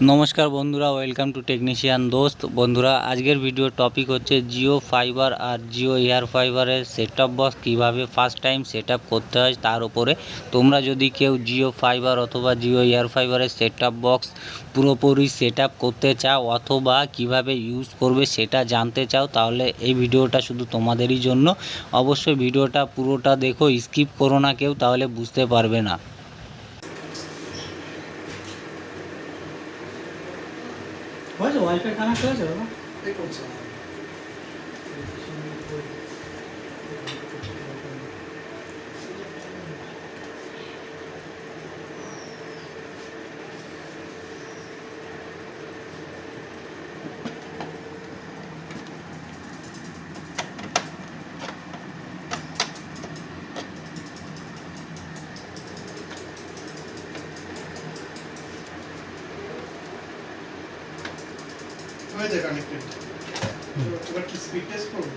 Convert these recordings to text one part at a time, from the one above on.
নমস্কার বন্ধুরা, welcome to technician দোস্ত। বন্ধুরা, আজকের ভিডিও টপিক হচ্ছে জিও ফাইবার আর জিও এয়ার ফাইবারের সেটআপ বক্স কীভাবে ফার্স্ট টাইম সেটআপ করতে হয় তার উপরে। তোমরা যদি কেউ জিও ফাইবার অথবা জিও এয়ার ফাইবারের সেটআপ বক্স পুরোপুরি সেটআপ করতে চাও অথবা কিভাবে ইউজ করবে সেটা জানতে চাও, তাহলে এই ভিডিওটা শুধু তোমাদেরই জন্য। অবশ্যই ভিডিওটা পুরোটা দেখো, স্কিপ করো না কেউ, তাহলে বুঝতে পারবে না। ওয়াইফাই কানেক্ট হয়েছে বাবা? এই করছে হয়েছে কানেক্টেড। এবার কি স্পিড টেস্ট করব?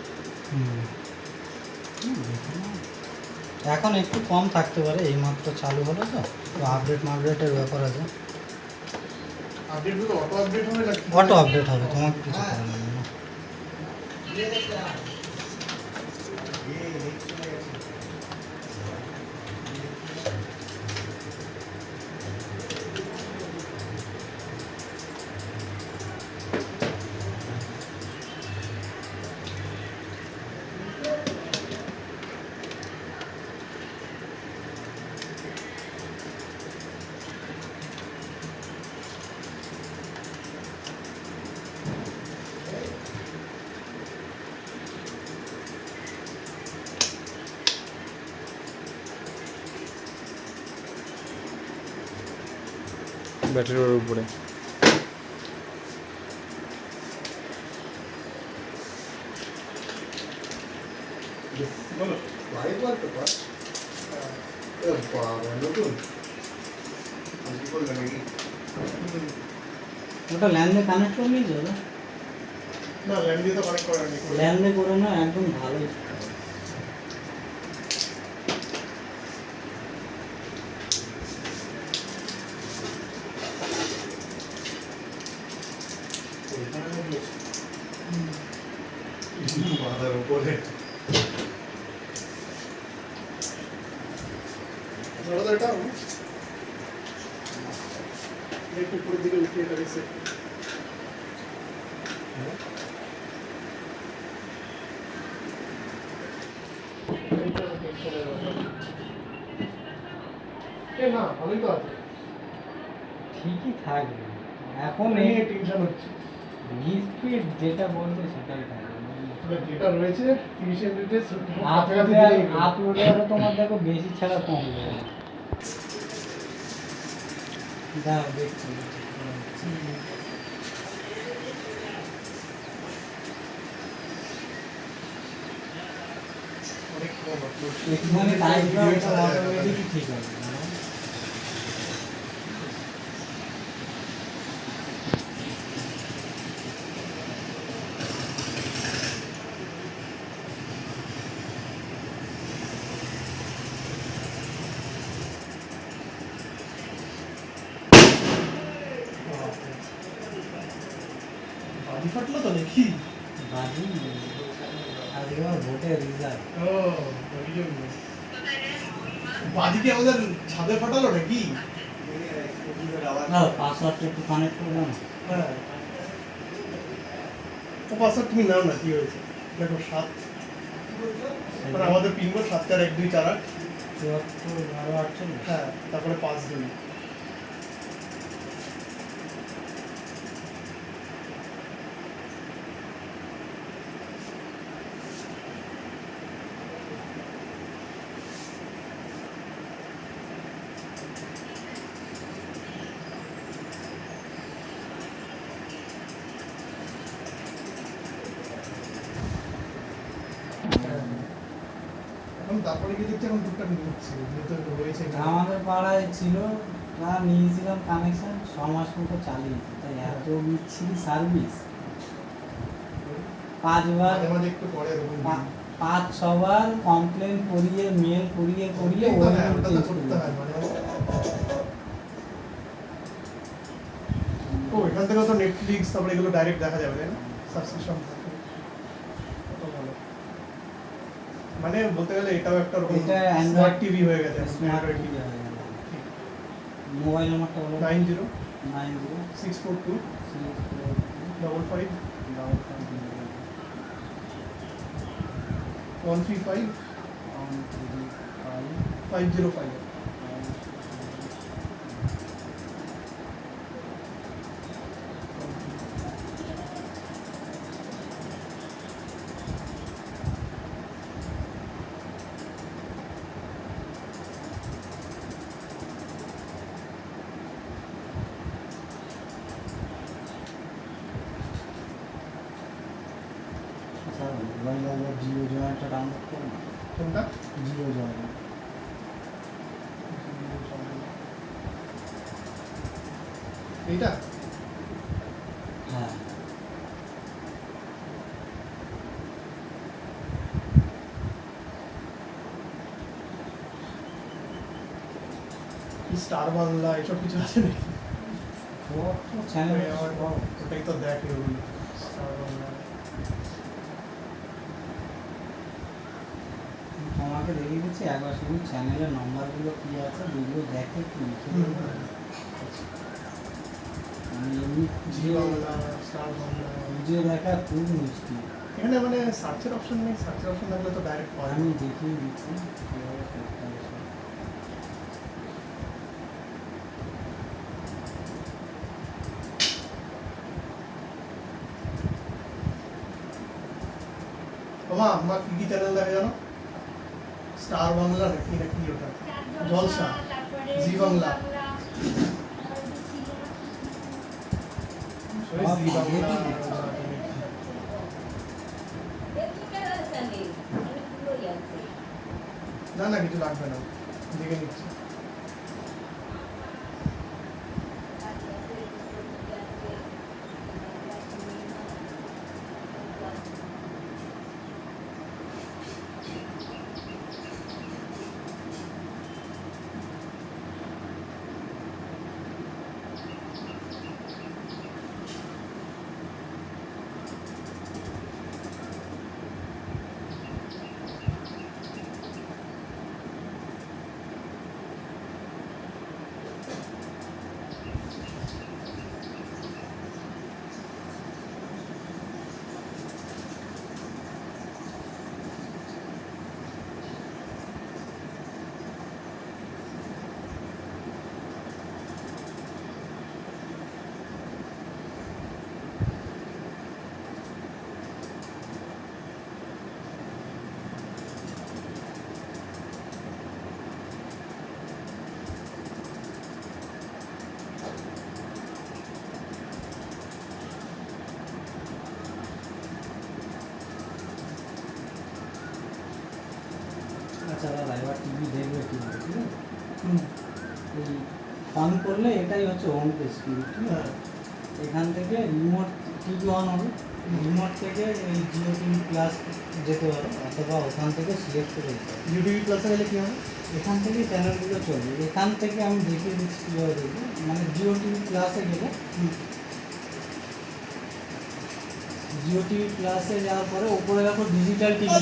এখন একটু কম থাকতে পারে, এইমাত্র চালু হলো তো আপডেটের ব্যাপার আছে। আপডেট হলো অটো আপডেট হবে নাকি? অটো আপডেট হবে, তোমাকে কিছু করার নেই। ব্যাটারির উপরে বলো লাইভ বলতে পার। এ বাবা নতুন আজকে করলে নাকি? ওটা ল্যান্ড দিয়ে কানেক্ট করে নিয়েছো? না ল্যান্ড দিয়ে তো কানেক্ট করা নেই। ল্যান্ড দিয়ে করে না, একদম ভালোই। মাথার উপরে এটা একটু উপরের দিকে উঠিয়ে এটা রিসেট। না ভালোই তো আছে, ঠিকই থাকবে। এখন এই এই টেনশন হচ্ছে। স্পিড যেটা বলছে সেটাই থাকবে। যেটা রয়েছে 30 এমবিপিএস আপলোডে আরো তোমার দেখো বেশি ছাড়া কম যাবে। দাঁড়াও দেখছি। অনেক কম আপলোড। একটুখানি টাইপ দাও, এটা অটোমেটিকই ঠিক হবে। বাজি ফাটলো তো দেখি। বাজি আজকে আমার ভোটের রেজাল্ট। ও ওই জন্য বাজি কি আমাদের ছাদে ফাটালো নাকি? না, পাসওয়ার্ডটা একটু কানেক্ট করে দাও না। হ্যাঁ তো পাসওয়ার্ড তুমি নাও না, কি হয়েছে দেখো 7 মানে আমাদের পিনকোড 74128। 74 হ্যাঁ তারপরে 52। এখন তারপরে কি দেখছি এখন টুকটাক নিচ্ছে যেহেতু রয়েছে। আমাদের পাড়ায় ছিল না, নিয়েছিলাম কানেকশন 6 মাস মতো চালিয়েছি, তাই এত বিচ্ছিরি সার্ভিস। 5 বার মাঝে মাঝে একটু পরে এরকম 5-6 বার কমপ্লেন করিয়ে মেল করিয়ে ওটা তো করতে হয় মানে ও এখান থেকেও তো নেটফ্লিক্স তারপরে এগুলো ডাইরেক্ট দেখা যাবে তাই না সাবস্ক্রিপশন থাকে কত ভালো মানে বলতে গেলে এটাও একটা রকম এটা স্মার্ট টিভি হয়ে গেছে স্মার্ট Android টিভি TV হয়ে গেল। মোবাইল নাম্বারটা বলো 90 90 642 55 135 505 মোবাইল নাম্বার জিও জয়েন্টটা ডাউনলোড করো না কোনটা জিও জয়েন্ট এইটা হ্যাঁ স্টার বাংলা এসব কিছু আছে নাকি চ্যানেল ওটাই তো দেখে ওগুলো স্টার বাংলা তোমাকে দেখিয়ে দিচ্ছি একবার শুধু চ্যানেলের নাম্বারগুলো কি আছে যেগুলো দেখে কি লিখে হুম। দেবো। আমি এমনি জি বাংলা স্টার বাংলা ভিডিও দেখা খুব মিষ্টি এখানে মানে সার্চের অপশন নেই সার্চের অপশন থাকলে তো ডাইরেক্ট পাওয়া আমি যাবে দেখিয়ে দিচ্ছি কিভাবে করতে হবে সব। তোমার আমার কি কি চ্যানেল দেখা জানো স্টার বাংলা নাকি নাকি ওটা জলসা জি বাংলা সরি সব জি বাংলা আগেই দিচ্ছে। না না কিছু লাগবে না দেখে নিচ্ছি আচ্ছা দাদা এবার টিভি দেখবে কি ঠিক আছে হুম এই অন করলে এটাই হচ্ছে হোম পেজ টিভি ঠিক আছে হ্যাঁ এখান থেকে রিমোট টিভি অন হবে রিমোট থেকে এই জিও টিভি প্লাস যেতে পারো অথবা ওখান থেকে সিলেক্ট করে দিতে হবে ইউটিউব প্লাসে গেলে কি হবে এখান থেকে চ্যানেলগুলো চলবে এখান থেকে আমি দেখিয়ে দিচ্ছি কীভাবে দেখবো মানে জিও টিভি প্লাসে গেলে জিও টিভি প্লাসে যাওয়ার পরে উপরে দেখো ডিজিটাল টিভি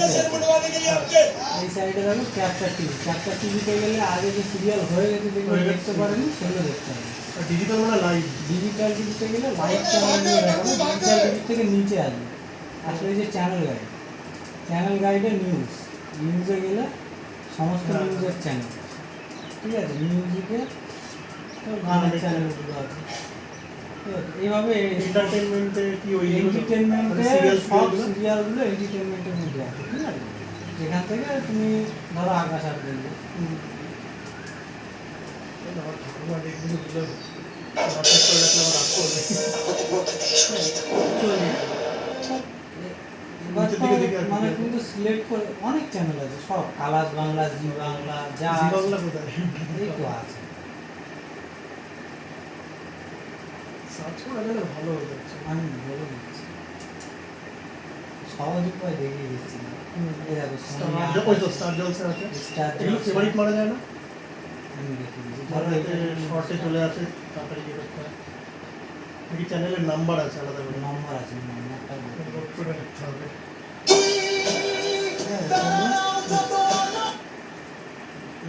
এই সাইডে দেখো ক্যাপচার টিভিতে গেলে আগে যে সিরিয়াল হয়ে গেছে যেগুলো হয়ে গেছে। দেখতে পারেনি সেগুলো দেখতে হবে ডিজিটাল মানে লাইভ ডিজিটাল টিভিতে গেলে লাইভ চ্যানেলগুলো দেখাবে ডিজিটাল টিভি থেকে নিচে আসবে আসলে এই যে চ্যানেল গাইডে নিউজে গেলে সমস্ত হ্যাঁ। নিউজের চ্যানেল ঠিক আছে মিউজিকে তো গানের চ্যানেলগুলো আছে ঠিক আছে এইভাবে এন্টারটেইনমেন্টে কি ওই এন্টারটেনমেন্টে সিরিয়াল সব সিরিয়ালগুলো এন্টারটেনমেন্টের মধ্যে আছে ঠিক আছে যেখান থেকে তুমি ধরো আকাশ আর দেখবে আমার ঠাকুমা দেখবে বুঝলো নাটক করে রাখলে আমার রাগ করবে এবার নিচের তো দিকে দেখে আর কি মানে আছে? কিন্তু সিলেক্ট করে অনেক চ্যানেল আছে সব কালাস বাংলা জি বাংলা যা জি আছে, বাংলা কোথায় এই তো আছে সার্চ করা গেলে ভালো হয়ে যাচ্ছে আমি বলে দিচ্ছি সহজ উপায় দেখিয়ে দিচ্ছি না এই দেখো সোনিয়া ওই তো স্টার জলসা আছে স্টার এগুলো ফেভারিট মারা যায় না আমি দেখিয়ে দিচ্ছি ধরো ধরো এতে শর্টে চলে আসে তাড়াতাড়ি ইয়ে করতে হয় দেখি চ্যানেলের নাম্বার আছে আলাদা করে নম্বর আছে, নম্বরটা নোট করে রাখতে হবে।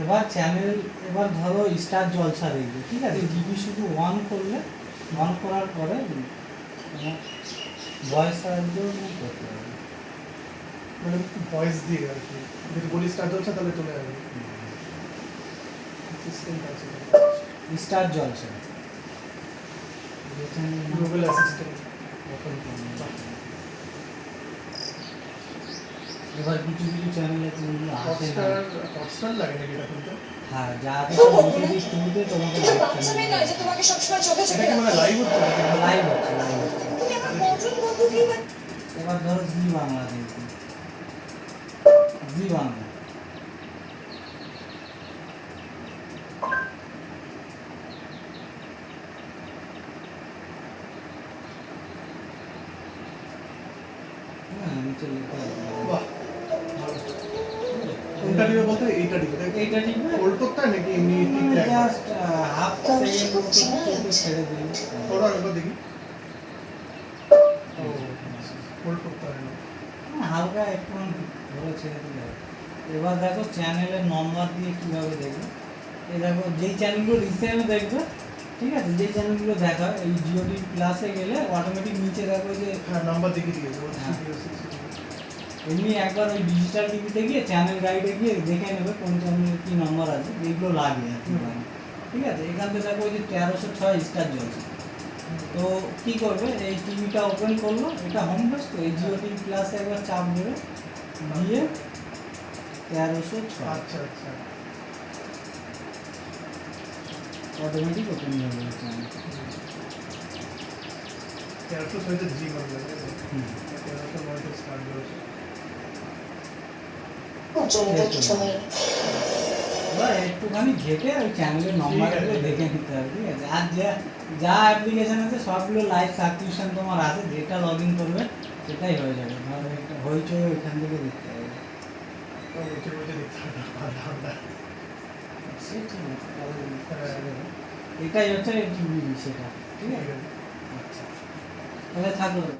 এবার চ্যানেল, এবার ধরো স্টার জলসা দেখবে, ঠিক আছে, জিবি শুধু অন করলে, অন করার পরে ভয়েস সাহায্য করতে হবে। মানে ভয়েস দিয়ে আর কি, যদি বলি স্টার্ট হচ্ছে তাহলে চলে যাবে। সিস্টেম আছে স্টার জলসা গুগল অ্যাসিস্ট্যান্ট। এবার কিছু কিছু চ্যানেল আছে যেগুলো আসে না। হটস্টার লাগে নাকি এটা খুলতে? হ্যাঁ, যা আছে ইউটিউবে তুলতে তোমাকে সবসময় নয় যে তোমাকে সবসময় চোখে এটা চোখে কি মানে লাইভ হচ্ছে নাকি? লাইভ হচ্ছে, লাইভ হচ্ছে। তুমি আমার কজন বন্ধুকেই বা এবার ধরো জি বাংলা দেখবে, জি বাংলা হ্যাঁ, নিচে লেখা আছে। বাহ, ভালো। কোনটা দিবে বলতে এইটা দিবে তাই তো? এইটা ঠিক না, হোল্ড করতে হয় নাকি এমনি টিপলে একবার? জাস্ট হাফ সেকেন্ড মতো চোখে ছেড়ে দিন। ওরা একবার দেখি। ও, হোল্ড করতে হয় না। হালকা একটু ধরে ছেড়ে দিলে হবে। এবার দেখো চ্যানেলের নম্বর দিয়ে কীভাবে দেখবে। এই দেখো যেই চ্যানেলগুলো রিসেন্ট দেখবে, ঠিক আছে, যেই চ্যানেলগুলো দেখা এই জিও টিভি প্লাসে গেলে অটোমেটিক নিচে দেখো যে হ্যাঁ, নাম্বার দেখিয়ে দিয়েছে। হ্যাঁ। এমনি একবার ওই ডিজিটাল টিভিতে গিয়ে চ্যানেল গাইডে গিয়ে দেখে নেবে কোন চ্যানেলের কী নম্বর আছে, যেগুলো লাগে আর কি মানে। ঠিক আছে, এখান থেকে দেখো ওই যে 1306 স্টার জ্বলছে। তো কী করবে, এই টিভিটা ওপেন করলো, এটা হোম পেজ, তো এই জিও টিভি প্লাসে একবার চাপ দেবে, দিয়ে 1306 আচ্ছা আচ্ছা। অটোমেটিক ওপেন হয়ে যাবে চ্যানেল। 1306 জি বাংলা তাই তো? হুম। 1309 স্টার্ট হয়েছে। জমিতে কিছু হয়নি। এবার একটুখানি ঘেটে ওই চ্যানেলের নম্বরগুলো দেখে নিতে হবে, ঠিক আছে। আর যা যা অ্যাপ্লিকেশন আছে সবগুলো লাইভ সাবস্ক্রিপশন তোমার আছে, যেটা লগ ইন করবে সেটাই হয়ে যাবে। ধরো একটা হইচই ওইখান থেকে দেখতে হবে। তো বলতে বলতে দেখতে হবে আলাদা আলাদা। সে ঠিক আছে, তাহলে হ্যাঁ। এটাই হচ্ছে টিভি সেটা, ঠিক আছে। আচ্ছা, তাহলে থাকলো।